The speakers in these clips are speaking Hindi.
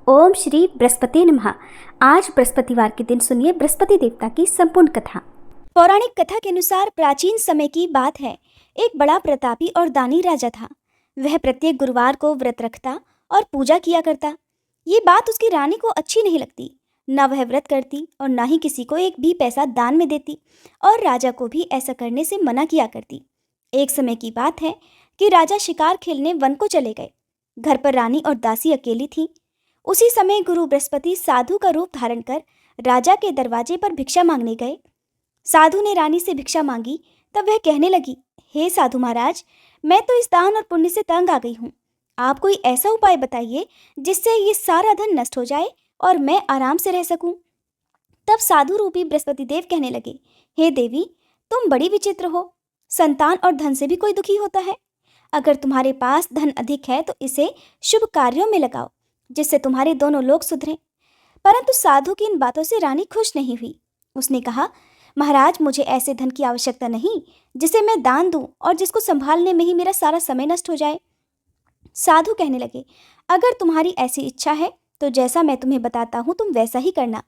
ओम श्री बृहस्पति नमः। आज बृहस्पतिवार के दिन सुनिए बृहस्पति देवता की संपूर्ण कथा। पौराणिक कथा के अनुसार प्राचीन समय की बात है। एक बड़ा प्रतापी और दानी राजा था। वह प्रत्येक गुरुवार को व्रत रखता और पूजा किया करता। ये बात उसकी रानी को अच्छी नहीं लगती। न वह व्रत करती और न ही किसी को एक भी पैसा दान में देती, और राजा को भी ऐसा करने से मना किया करती। एक समय की बात है कि राजा शिकार खेलने वन को चले गए। घर पर रानी और दासी अकेली थी। उसी समय गुरु बृहस्पति साधु का रूप धारण कर राजा के दरवाजे पर भिक्षा मांगने गए। साधु ने रानी से भिक्षा मांगी। तब वह कहने लगी, हे साधु महाराज, मैं तो इस दान और पुण्य से तंग आ गई हूँ। आप कोई ऐसा उपाय बताइए जिससे ये सारा धन नष्ट हो जाए और मैं आराम से रह सकूं। तब साधु रूपी बृहस्पति देव कहने लगे, हे देवी, तुम बड़ी विचित्र हो। संतान और धन से भी कोई दुखी होता है। अगर तुम्हारे पास धन अधिक है तो इसे शुभ कार्यों में लगाओ, जिससे तुम्हारे दोनों लोग सुधरें। परंतु साधु की इन बातों से रानी खुश नहीं हुई। उसने कहा, महाराज, मुझे ऐसे धन की आवश्यकता नहीं जिसे मैं दान दूं और जिसको संभालने में ही मेरा सारा समय नष्ट हो जाए। साधु कहने लगे, अगर तुम्हारी ऐसी इच्छा है तो जैसा मैं तुम्हें बताता हूं तुम वैसा ही करना।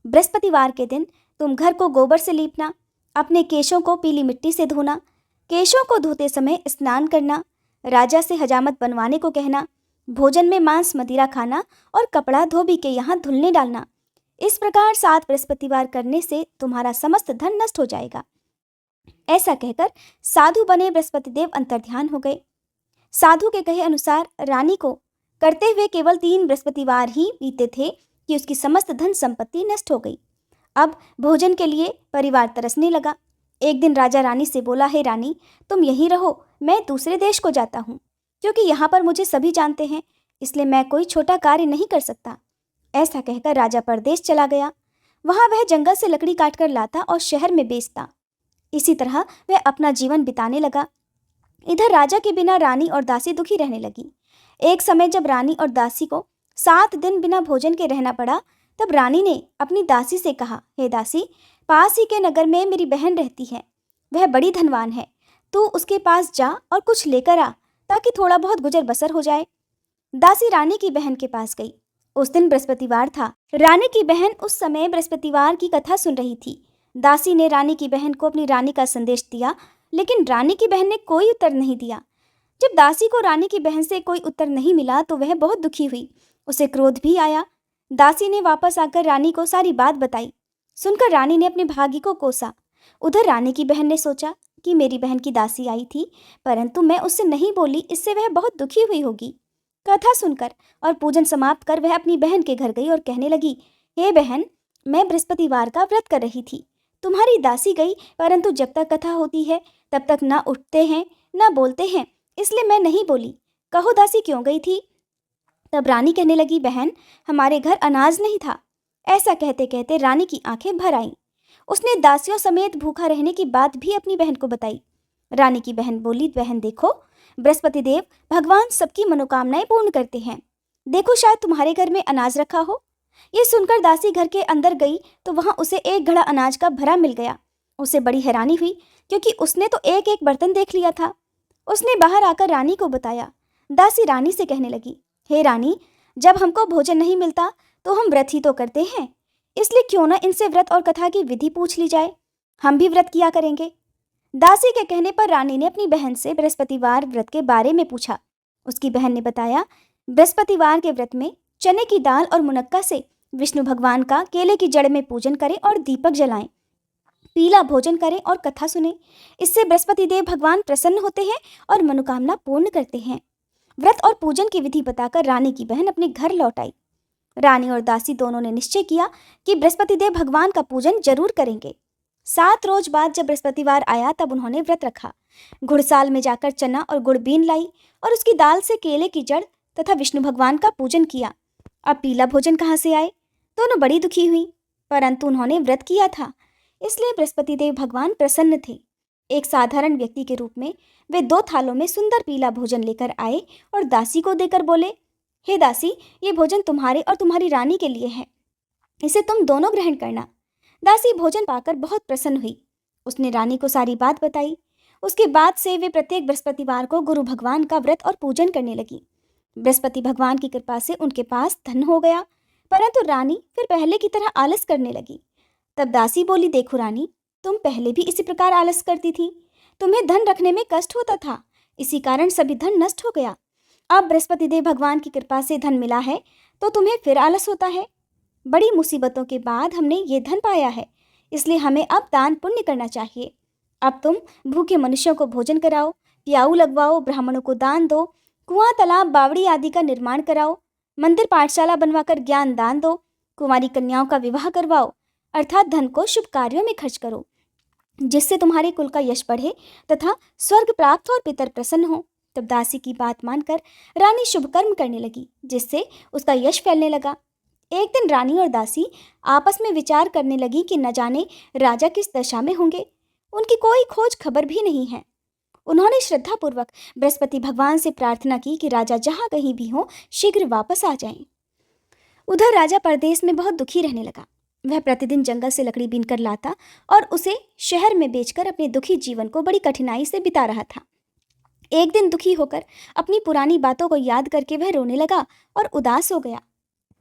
बृहस्पतिवार के दिन तुम घर को गोबर से लीपना, अपने केशों को पीली मिट्टी से धोना, केशों को धोते समय स्नान करना, राजा से हजामत बनवाने को कहना, भोजन में मांस मदिरा खाना और कपड़ा धोबी के यहाँ धुलने डालना। इस प्रकार 7 बृहस्पतिवार करने से तुम्हारा समस्त धन नष्ट हो जाएगा। ऐसा कहकर साधु बने बृहस्पति देव अंतर्ध्यान हो गए। साधु के कहे अनुसार रानी को करते हुए केवल 3 बृहस्पतिवार ही बीते थे कि उसकी समस्त धन संपत्ति नष्ट हो गई। अब भोजन के लिए परिवार तरसने लगा। एक दिन राजा रानी से बोला, हे रानी, तुम यहीं रहो, मैं दूसरे देश को जाता हूँ, क्योंकि यहाँ पर मुझे सभी जानते हैं, इसलिए मैं कोई छोटा कार्य नहीं कर सकता। ऐसा कहकर राजा परदेश चला गया। वहाँ वह जंगल से लकड़ी काटकर लाता और शहर में बेचता। इसी तरह वह अपना जीवन बिताने लगा। इधर राजा के बिना रानी और दासी दुखी रहने लगी। एक समय जब रानी और दासी को 7 दिन बिना भोजन के रहना पड़ा, तब रानी ने अपनी दासी से कहा, हे दासी, पास ही के नगर में मेरी बहन रहती है। वह बड़ी धनवान है। तू उसके पास जा और कुछ लेकर आ, ताकि थोड़ा बहुत गुजर बसर हो जाए। दासी रानी की बहन के पास गई। उस दिन बृहस्पतिवार था। रानी की बहन उस समय बृहस्पतिवार की कथा सुन रही थी। दासी ने रानी की बहन को अपनी रानी का संदेश दिया, लेकिन रानी की बहन ने कोई उत्तर नहीं दिया। जब दासी को रानी की बहन से कोई उत्तर नहीं मिला तो वह बहुत दुखी हुई। उसे क्रोध भी आया। दासी ने वापस आकर रानी को सारी बात बताई। सुनकर रानी ने अपने भाग्य को कोसा। उधर रानी की बहन ने सोचा कि मेरी बहन की दासी आई थी, परंतु मैं उससे नहीं बोली, इससे वह बहुत दुखी हुई होगी। कथा सुनकर और पूजन समाप्त कर वह अपनी बहन के घर गई और कहने लगी, हे बहन, मैं बृहस्पतिवार का व्रत कर रही थी। तुम्हारी दासी गई, परंतु जब तक कथा होती है तब तक ना उठते हैं ना बोलते हैं, इसलिए मैं नहीं बोली। कहो दासी क्यों गई थी? तब रानी कहने लगी, बहन, हमारे घर अनाज नहीं था। ऐसा कहते कहते रानी की आंखें भर आईं। उसने दासियों समेत भूखा रहने की बात भी अपनी बहन को बताई। रानी की बहन बोली, बहन देखो, बृहस्पति देव भगवान सबकी मनोकामनाएं पूर्ण करते हैं। देखो, शायद तुम्हारे घर में अनाज रखा हो। ये सुनकर दासी घर के अंदर गई तो वहां उसे एक घड़ा अनाज का भरा मिल गया। उसे बड़ी हैरानी हुई, क्योंकि उसने तो एक एक बर्तन देख लिया था। उसने बाहर आकर रानी को बताया। दासी रानी से कहने लगी, हे रानी, जब हमको भोजन नहीं मिलता तो हम व्रत ही तो करते हैं, इसलिए क्यों ना इनसे व्रत और कथा की विधि पूछ ली जाए। हम भी व्रत किया करेंगे। दासी के कहने पर रानी ने अपनी बहन से बृहस्पतिवार व्रत के बारे में पूछा। उसकी बहन ने बताया, बृहस्पतिवार के व्रत में चने की दाल और मुनक्का से विष्णु भगवान का केले की जड़ में पूजन करें और दीपक जलाएं, पीला भोजन करें और कथा सुने। इससे बृहस्पति देव भगवान प्रसन्न होते हैं और मनोकामना पूर्ण करते हैं। व्रत और पूजन की विधि बताकर रानी की बहन अपने घर लौट आई। रानी और दासी दोनों ने निश्चय किया कि बृहस्पति देव भगवान का पूजन जरूर करेंगे। 7 रोज बाद जब बृहस्पतिवार आया तब उन्होंने व्रत रखा। घुड़साल में जाकर चना और गुड़ बीन लाई और उसकी दाल से केले की जड़ तथा विष्णु भगवान का पूजन किया। अब पीला भोजन कहाँ से आए? दोनों बड़ी दुखी हुई, परंतु उन्होंने व्रत किया था, इसलिए बृहस्पति देव भगवान प्रसन्न थे। एक साधारण व्यक्ति के रूप में वे 2 थालों में सुंदर पीला भोजन लेकर आए और दासी को देकर बोले, हे दासी, ये भोजन तुम्हारे और तुम्हारी रानी के लिए है, इसे तुम दोनों ग्रहण करना। दासी भोजन पाकर बहुत प्रसन्न हुई। उसने रानी को सारी बात बताई। उसके बाद से वे प्रत्येक बृहस्पतिवार को गुरु भगवान का व्रत और पूजन करने लगी। बृहस्पति भगवान की कृपा से उनके पास धन हो गया, परंतु रानी फिर पहले की तरह आलस करने लगी। तब दासी बोली, देखो रानी, तुम पहले भी इसी प्रकार आलस करती थी। तुम्हें धन रखने में कष्ट होता था, इसी कारण सभी धन नष्ट हो गया। अब बृहस्पति देव भगवान की कृपा से धन मिला है तो तुम्हें फिर आलस होता है। बड़ी मुसीबतों के बाद हमने ये धन पाया है, इसलिए हमें अब दान पुण्य करना चाहिए। अब तुम भूखे मनुष्यों को भोजन कराओ, प्याऊ लगवाओ, ब्राह्मणों को दान दो, कुआं तालाब बावड़ी आदि का निर्माण कराओ, मंदिर पाठशाला बनवाकर ज्ञान दान दो, कुंवारी कन्याओं का विवाह करवाओ, अर्थात धन को शुभ कार्यों में खर्च करो, जिससे तुम्हारे कुल का यश बढ़े तथा स्वर्ग प्राप्त हो और पितर प्रसन्न हो। तब दासी की बात मानकर रानी शुभ कर्म करने लगी, जिससे उसका यश फैलने लगा। एक दिन रानी और दासी आपस में विचार करने लगी कि न जाने राजा किस दशा में होंगे, उनकी कोई खोज खबर भी नहीं है। उन्होंने श्रद्धापूर्वक बृहस्पति भगवान से प्रार्थना की कि राजा जहाँ कहीं भी हो शीघ्र वापस आ जाएं। उधर राजा परदेश में बहुत दुखी रहने लगा। वह प्रतिदिन जंगल से लकड़ी बीनकर लाता और उसे शहर में बेचकर अपने दुखी जीवन को बड़ी कठिनाई से बिता रहा था। एक दिन दुखी होकर अपनी पुरानी बातों को याद करके वह रोने लगा और उदास हो गया।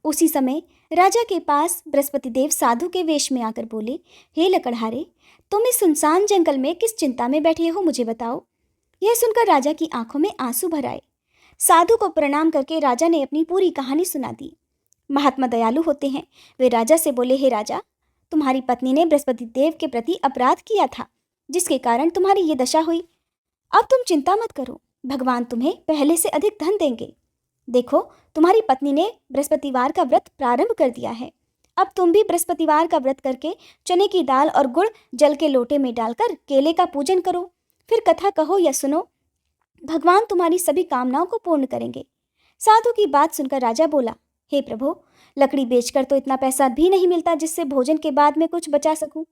उसी समय राजा के पास बृहस्पति देव साधु के वेश में आकर बोले, हे लकड़हारे, तुम इस सुनसान जंगल में किस चिंता में बैठे हो, मुझे बताओ। यह सुनकर राजा की आंखों में आंसू भर आए। साधु को प्रणाम करके राजा ने अपनी पूरी कहानी सुना दी। महात्मा दयालु होते हैं। वे राजा से बोले, हे राजा, तुम्हारी पत्नी ने बृहस्पति देव के प्रति अपराध किया था, जिसके कारण तुम्हारी ये दशा हुई। अब तुम चिंता मत करो, भगवान तुम्हें पहले से अधिक धन देंगे। देखो, तुम्हारी पत्नी ने बृहस्पतिवार का व्रत प्रारंभ कर दिया है। अब तुम भी बृहस्पतिवार का व्रत करके चने की दाल और गुड़ जल के लोटे में डालकर केले का पूजन करो, फिर कथा कहो या सुनो। भगवान तुम्हारी सभी कामनाओं को पूर्ण करेंगे। साधु की बात सुनकर राजा बोला, हे प्रभु, लकड़ी बेचकर तो इतना पैसा भी नहीं मिलता जिससे भोजन के बाद मैं कुछ बचा सकूं,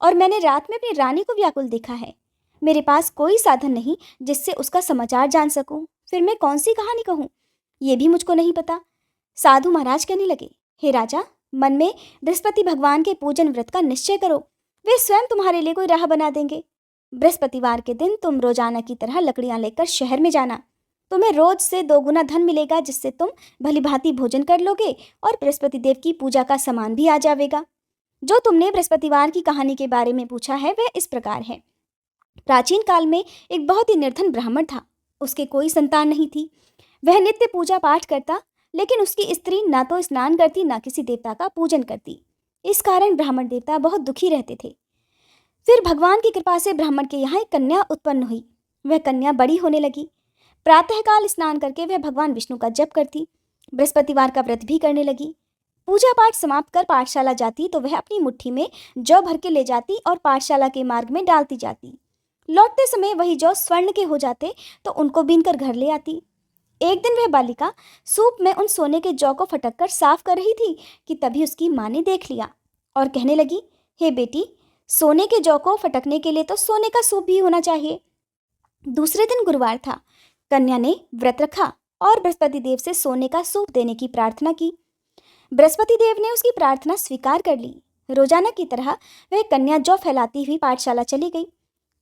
और मैंने रात में अपनी रानी को व्याकुल देखा है। मेरे पास कोई साधन नहीं जिससे उसका समाचार जान सकूं, फिर मैं कौन सी कहानी कहूं, ये भी मुझको नहीं पता। साधु महाराज कहने लगे, हे राजा, मन में बृहस्पति भगवान के पूजन व्रत का निश्चय करो, वे स्वयं तुम्हारे लिए कोई राह बना देंगे। बृहस्पतिवार के दिन तुम रोजाना की तरह लकड़ियां लेकर शहर में जाना। तुम्हें रोज से 2 गुना धन मिलेगा, जिससे तुम भली भांति भोजन कर लोगे और बृहस्पति देव की पूजा का सामान भी आ जाएगा। जो तुमने बृहस्पतिवार की कहानी के बारे में पूछा है वह इस प्रकार है। प्राचीन काल में एक बहुत ही निर्धन ब्राह्मण था। उसके कोई संतान नहीं थी। वह नित्य पूजा पाठ करता, लेकिन उसकी स्त्री ना तो स्नान करती ना किसी देवता का पूजन करती। इस कारण ब्राह्मण देवता बहुत दुखी रहते थे। फिर भगवान की कृपा से ब्राह्मण के यहाँ एक कन्या उत्पन्न हुई। वह कन्या बड़ी होने लगी। प्रातःकाल स्नान करके वह भगवान विष्णु का जप करती, बृहस्पतिवार का व्रत भी करने लगी। पूजा पाठ समाप्त कर पाठशाला जाती तो वह अपनी मुट्ठी में जौ भर के ले जाती और पाठशाला के मार्ग में डालती जाती। लौटते समय वही जौ स्वर्ण के हो जाते तो उनको बीनकर घर ले आती। एक दिन वह बालिका सूप में उन सोने के जौ को फटक कर साफ कर रही थी कि तभी उसकी माँ ने देख लिया और कहने लगी, हे बेटी, सोने के जौ को फटकने के लिए तो सोने का सूप भी होना चाहिए। दूसरे दिन गुरुवार था। कन्या ने व्रत रखा और बृहस्पति देव से सोने का सूप देने की प्रार्थना की। बृहस्पति देव ने उसकी प्रार्थना स्वीकार कर ली। रोजाना की तरह वह कन्या जौ फैलाती हुई पाठशाला चली गई।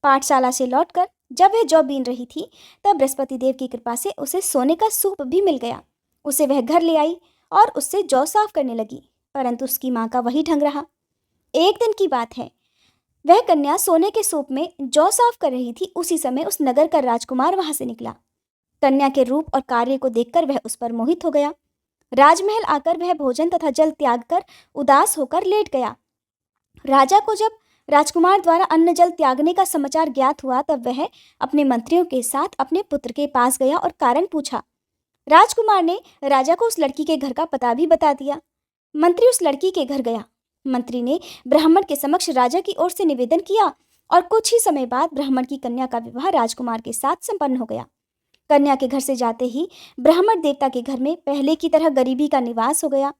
पाठशाला से लौटकर जब वह जौ बीन रही थी तब बृहस्पति देव की कृपा से उसे सोने का सूप भी मिल गया। उसे वह घर ले आई और उससे जौ साफ करने लगी, परंतु उसकी माँ का वही ढंग रहा। एक दिन की बात है, वह कन्या सोने के सूप में जौ साफ कर रही थी। उसी समय उस नगर का राजकुमार वहां से निकला। कन्या के रूप और कार्य को देखकर वह उस पर मोहित हो गया। राजमहल आकर वह भोजन तथा जल त्याग कर उदास होकर लेट गया। राजा को जब राजकुमार द्वारा अन्न जल त्यागने का समाचार ज्ञात हुआ तब वह अपने मंत्रियों के साथ अपने पुत्र के पास गया और कारण पूछा। राजकुमार ने राजा को उस लड़की के घर का पता भी बता दिया। मंत्री उस लड़की के घर गया। मंत्री ने ब्राह्मण के समक्ष राजा की ओर से निवेदन किया और कुछ ही समय बाद ब्राह्मण की कन्या का विवाह राजकुमार के साथ संपन्न हो गया। कन्या के घर से जाते ही ब्राह्मण देवता के घर में पहले की तरह गरीबी का निवास हो गया।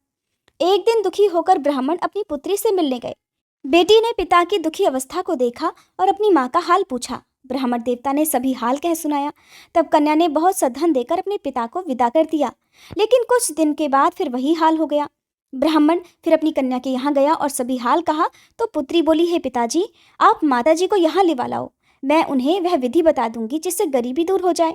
एक दिन दुखी होकर ब्राह्मण अपनी पुत्री से मिलने गए। बेटी ने पिता की दुखी अवस्था को देखा और अपनी माँ का हाल पूछा। ब्राह्मण देवता ने सभी हाल कह सुनाया। तब कन्या ने बहुत सा धन देकर अपने पिता को विदा कर दिया, लेकिन कुछ दिन के बाद फिर वही हाल हो गया। ब्राह्मण फिर अपनी कन्या के यहाँ गया और सभी हाल कहा तो पुत्री बोली, हे पिताजी, आप माताजी को यहाँ ले लाओ, मैं उन्हें वह विधि बता दूंगी जिससे गरीबी दूर हो जाए।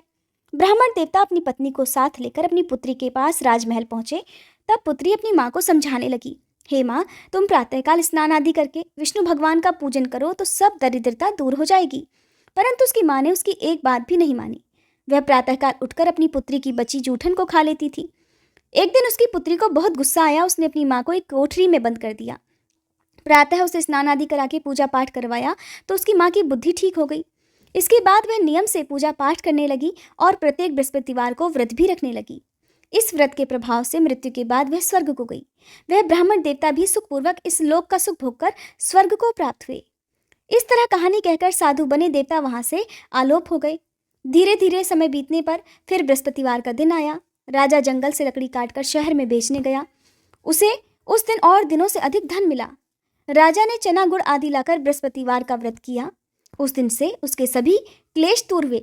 ब्राह्मण देवता अपनी पत्नी को साथ लेकर अपनी पुत्री के पास राजमहल पहुंचे। तब पुत्री अपनी माँ को समझाने लगी, हे माँ, तुम प्रातःकाल स्नान आदि करके विष्णु भगवान का पूजन करो तो सब दरिद्रता दूर हो जाएगी। परंतु उसकी माँ ने उसकी एक बात भी नहीं मानी। वह प्रातःकाल उठकर अपनी पुत्री की बची जूठन को खा लेती थी। एक दिन उसकी पुत्री को बहुत गुस्सा आया। उसने अपनी माँ को एक कोठरी में बंद कर दिया। प्रातः उसे स्नान आदि करा के पूजा पाठ करवाया तो उसकी माँ की बुद्धि ठीक हो गई। इसके बाद वह नियम से पूजा पाठ करने लगी और प्रत्येक बृहस्पतिवार को व्रत भी रखने लगी। इस व्रत के प्रभाव से मृत्यु के बाद वह स्वर्ग को गई। वह ब्राह्मण देवता भी सुखपूर्वक इस लोक का सुख भोगकर स्वर्ग को प्राप्त हुए। इस तरह कहानी कहकर साधु बने देवता वहां से आलोप हो गए। धीरे धीरे समय बीतने पर फिर बृहस्पतिवार का दिन आया। राजा जंगल से लकड़ी काटकर शहर में बेचने गया। उसे उस दिन और दिनों से अधिक धन मिला। राजा ने चना गुड़ आदि लाकर बृहस्पतिवार का व्रत किया। उस दिन से उसके सभी क्लेश दूर हुए।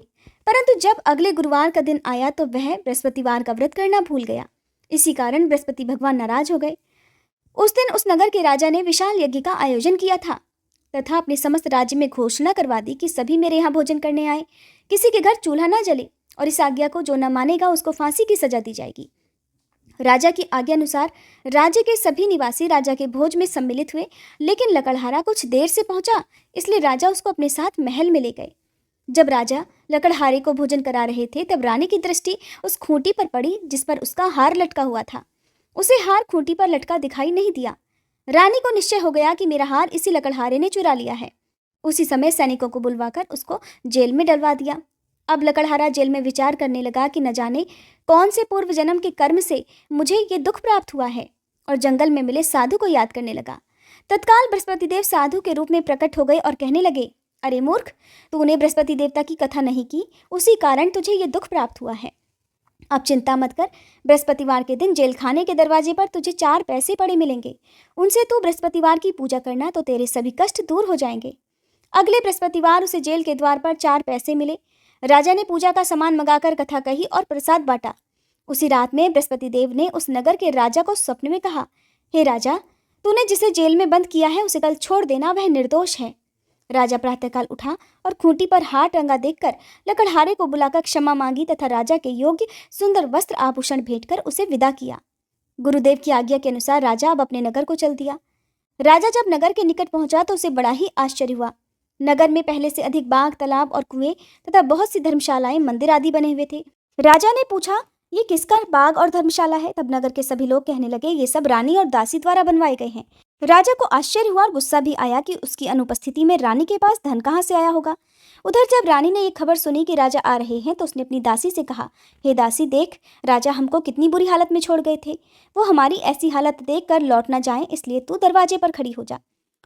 परंतु जब अगले गुरुवार का दिन आया तो वह बृहस्पतिवार का व्रत करना भूल गया। इसी कारण बृहस्पति भगवान नाराज हो गए। उस दिन उस नगर के राजा ने विशाल यज्ञ का आयोजन किया था तथा अपने समस्त राज्य में घोषणा करवा दी कि सभी मेरे यहाँ भोजन करने आए, किसी के घर चूल्हा न जले और इस आज्ञा को जो न मानेगा उसको फांसी की सजा दी जाएगी। राजा की आज्ञा अनुसार राज्य के सभी निवासी राजा के भोज में सम्मिलित हुए, लेकिन लकड़हारा कुछ देर से पहुंचा, इसलिए राजा उसको अपने साथ महल में ले गए। जब राजा लकड़हारे को भोजन करा रहे थे तब रानी की दृष्टि उस खूंटी पर पड़ी जिस पर उसका हार लटका हुआ था। उसे हार खूंटी पर लटका दिखाई नहीं दिया। रानी को निश्चय हो गया कि मेरा हार इसी लकड़हारे ने चुरा लिया है। उसी समय सैनिकों को बुलवाकर उसको जेल में डलवा दिया। अब लकड़हारा जेल में विचार करने लगा कि न जाने कौन से पूर्व जन्म के कर्म से मुझे ये दुख प्राप्त हुआ है, और जंगल में मिले साधु को याद करने लगा। तत्काल बृहस्पति देव साधु के रूप में प्रकट हो गए और कहने लगे, अरे मूर्ख, तूने बृहस्पति देवता की कथा नहीं की, उसी कारण तुझे ये दुख प्राप्त हुआ है। अब चिंता मत कर, बृहस्पतिवार के दिन जेल खाने के दरवाजे पर तुझे 4 पैसे पड़े मिलेंगे। उनसे तू बृहस्पतिवार की पूजा करना तो तेरे सभी कष्ट दूर हो जाएंगे। अगले बृहस्पतिवार उसे जेल के द्वार पर 4 पैसे मिले। राजा ने पूजा का सामान मंगाकर कथा कही और प्रसाद बांटा। उसी रात में बृहस्पति देव ने उस नगर के राजा को स्वप्न में कहा, हे राजा, तूने जिसे जेल में बंद किया है उसे कल छोड़ देना, वह निर्दोष है। राजा प्रातःकाल उठा और खूंटी पर हार टंगा देखकर लकड़हारे को बुलाकर क्षमा मांगी तथा राजा के योग्य सुंदर वस्त्र आभूषण भेंटकर उसे विदा किया। गुरुदेव की आज्ञा के अनुसार राजा अब अपने नगर को चल दिया। राजा जब नगर के निकट पहुंचा तो उसे बड़ा ही आश्चर्य हुआ। नगर में पहले से अधिक बाग, तालाब और कुएं तथा बहुत सी धर्मशालाएं, मंदिर आदि बने हुए थे। राजा ने पूछा, ये किसका बाग और धर्मशाला है? तब नगर के सभी लोग कहने लगे, ये सब रानी और दासी द्वारा बनवाए गए हैं। राजा को आश्चर्य हुआ और गुस्सा भी आया कि उसकी अनुपस्थिति में रानी के पास धन कहाँ से आया होगा। उधर जब रानी ने ये खबर सुनी कि राजा आ रहे हैं तो उसने अपनी दासी से कहा, हे दासी, देख, राजा हमको कितनी बुरी हालत में छोड़ गए थे। वो हमारी ऐसी हालत देख कर लौट ना जाए, इसलिए तू दरवाजे पर खड़ी हो जा।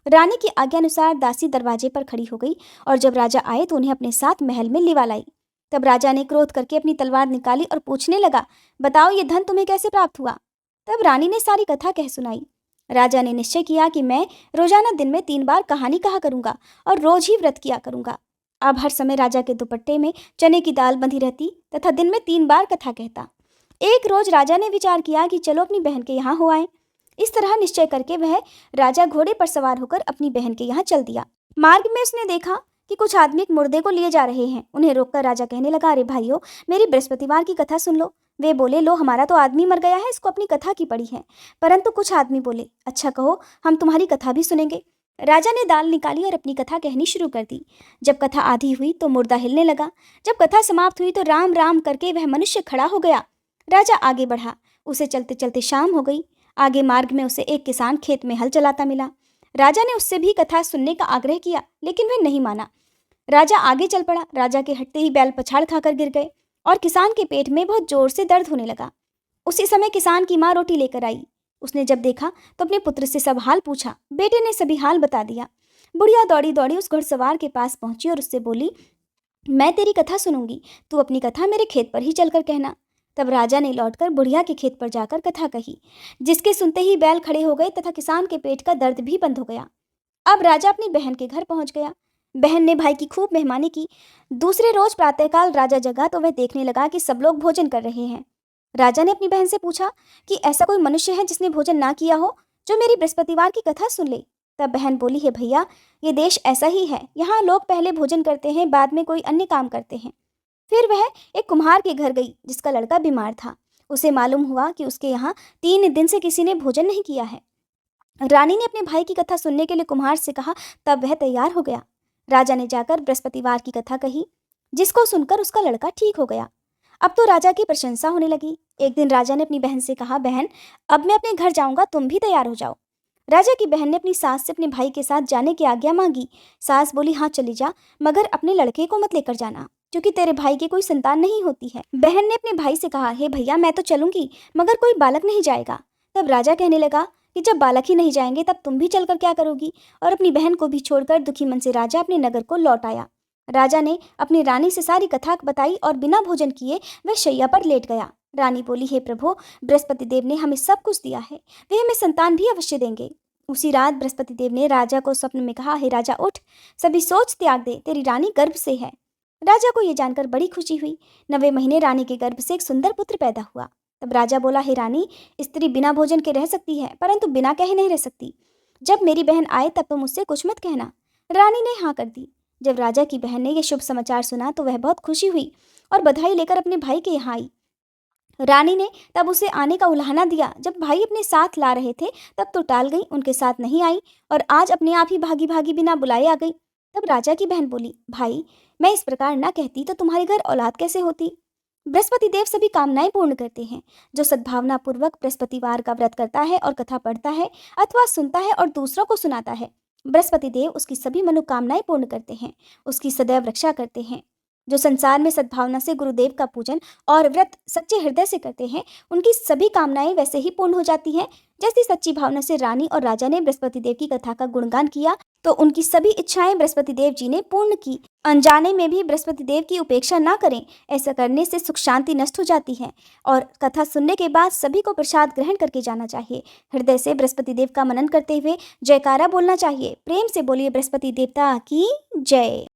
रानी की आज्ञा अनुसार दासी दरवाजे पर खड़ी हो गई और जब राजा आए तो उन्हें अपने साथ महल में लिवा लाई। तब राजा ने क्रोध करके अपनी तलवार निकाली और पूछने लगा, बताओ ये धन तुम्हें कैसे प्राप्त हुआ? तब रानी ने सारी कथा कह सुनाई। राजा ने निश्चय किया कि मैं रोजाना दिन में 3 बार कहानी कहा करूंगा और रोज ही व्रत किया करूंगा। अब हर समय राजा के दुपट्टे में चने की दाल बंधी रहती तथा दिन में 3 बार कथा कहता। एक रोज राजा ने विचार किया कि चलो अपनी बहन के यहाँ हो आए। इस तरह निश्चय करके वह राजा घोड़े पर सवार होकर अपनी बहन के यहाँ चल दिया। मार्ग में उसने देखा कि कुछ आदमी एक मुर्दे को लिए जा रहे हैं। उन्हें रोककर राजा कहने लगा, अरे भाइयों, मेरी बृहस्पतिवार की कथा सुन लो। वे बोले, लो, हमारा तो आदमी मर गया है, इसको अपनी कथा की पड़ी है। परंतु कुछ आदमी बोले, अच्छा कहो, हम तुम्हारी कथा भी सुनेंगे। राजा ने दाल निकाली और अपनी कथा कहनी शुरू कर दी। जब कथा आधी हुई तो मुर्दा हिलने लगा। जब कथा समाप्त हुई तो राम राम करके वह मनुष्य खड़ा हो गया। राजा आगे बढ़ा। उसे चलते चलते शाम हो गई। आगे मार्ग में उसे एक किसान खेत में हल चलाता मिला। राजा ने उससे भी कथा सुनने का आग्रह किया, लेकिन वह नहीं माना। राजा आगे चल पड़ा। राजा के हटते ही बैल पछाड़ खाकर गिर गए और किसान के पेट में बहुत जोर से दर्द होने लगा। उसी समय किसान की माँ रोटी लेकर आई। उसने जब देखा तो अपने पुत्र से सब हाल पूछा। बेटे ने सभी हाल बता दिया। बुढ़िया दौड़ी दौड़ी उस घुड़सवार के पास पहुंची और उससे बोली, मैं तेरी कथा सुनूंगी, तू अपनी कथा मेरे खेत पर ही चलकर कहना। तब राजा ने लौटकर बुढ़िया के खेत पर जाकर कथा कही, जिसके सुनते ही बैल खड़े हो गए तथा किसान के पेट का दर्द भी बंद हो गया। अब राजा अपनी बहन के घर पहुंच गया। बहन ने भाई की खूब मेहमानी की। दूसरे रोज प्रातःकाल राजा जगा तो वह देखने लगा कि सब लोग भोजन कर रहे हैं। राजा ने अपनी बहन से पूछा कि ऐसा कोई मनुष्य है जिसने भोजन ना किया हो, जो मेरी बृहस्पतिवार की कथा सुन ले। तब बहन बोली, है भैया, ये देश ऐसा ही है, यहाँ लोग पहले भोजन करते हैं, बाद में कोई अन्य काम करते हैं। फिर वह एक कुम्हार के घर गई जिसका लड़का बीमार था। उसे मालूम हुआ कि उसके यहाँ 3 दिन से किसी ने भोजन नहीं किया है। रानी ने अपने भाई की कथा सुनने के लिए कुम्हार से कहा, तब वह तैयार हो गया। राजा ने जाकर बृहस्पतिवार की कथा कही, जिसको सुनकर उसका लड़का ठीक हो गया। अब तो राजा की प्रशंसा होने लगी। एक दिन राजा ने अपनी बहन से कहा, बहन, अब मैं अपने घर जाऊंगा, तुम भी तैयार हो जाओ। राजा की बहन ने अपनी सास से अपने भाई के साथ जाने की आज्ञा मांगी। सास बोली, हाँ चली जा, मगर अपने लड़के को मत लेकर जाना, क्योंकि तेरे भाई की कोई संतान नहीं होती है। बहन ने अपने भाई से कहा, हे भैया, मैं तो चलूंगी, मगर कोई बालक नहीं जाएगा। तब राजा कहने लगा कि जब बालक ही नहीं जाएंगे तब तुम भी चलकर क्या करोगी। और अपनी बहन को भी छोड़कर दुखी मन से राजा अपने नगर को लौट आया। राजा ने अपनी रानी से सारी कथा बताई और बिना भोजन किए वह शैया पर लेट गया। रानी बोली, हे प्रभु, बृहस्पति देव ने हमें सब कुछ दिया है, वे हमें संतान भी अवश्य देंगे। उसी रात बृहस्पति देव ने राजा को स्वप्न में कहा, हे राजा, उठ, सभी सोच त्याग दे, तेरी रानी गर्भ से है। राजा को यह जानकर बड़ी खुशी हुई। 9वें महीने रानी के गर्भ से एक सुंदर पुत्र पैदा हुआ। तब राजा बोला, हे रानी, स्त्री बिना भोजन के रह सकती है, परंतु बिना कहे नहीं रह सकती। जब मेरी बहन आए तब तुम मुझसे कुछ मत कहना। रानी ने हाँ कर दी। जब राजा की बहन ने यह शुभ समाचार सुना तो वह बहुत खुशी हुई और बधाई लेकर अपने भाई के यहाँ आई। रानी ने तब उसे आने का उलाहना दिया। जब भाई अपने साथ ला रहे थे तब तो टाल गई, उनके साथ नहीं आई और आज अपने आप ही भागी भागी बिना बुलाए आ गई। तब राजा की बहन बोली, भाई, मैं इस प्रकार ना कहती तो तुम्हारे घर औलाद कैसे होती। बृहस्पति देव सभी कामनाएं पूर्ण करते हैं। जो सद्भावना पूर्वक बृहस्पतिवार का व्रत करता है और कथा पढ़ता है अथवा सुनता है और दूसरों को सुनाता है, बृहस्पति देव उसकी सभी मनोकामनाएं पूर्ण करते हैं, उसकी सदैव रक्षा करते हैं। जो संसार में सद्भावना से गुरुदेव का पूजन और व्रत सच्चे हृदय से करते हैं, उनकी सभी कामनाएं वैसे ही पूर्ण हो जाती हैं जैसी सच्ची भावना से रानी और राजा ने बृहस्पति देव की कथा का गुणगान किया तो उनकी सभी इच्छाएं बृहस्पति देव जी ने पूर्ण की। अनजाने में भी बृहस्पति देव की उपेक्षा ना करें, ऐसा करने से सुख शांति नष्ट हो जाती है। और कथा सुनने के बाद सभी को प्रसाद ग्रहण करके जाना चाहिए। हृदय से बृहस्पति देव का मनन करते हुए जयकारा बोलना चाहिए। प्रेम से बोलिए, बृहस्पति देवता की जय।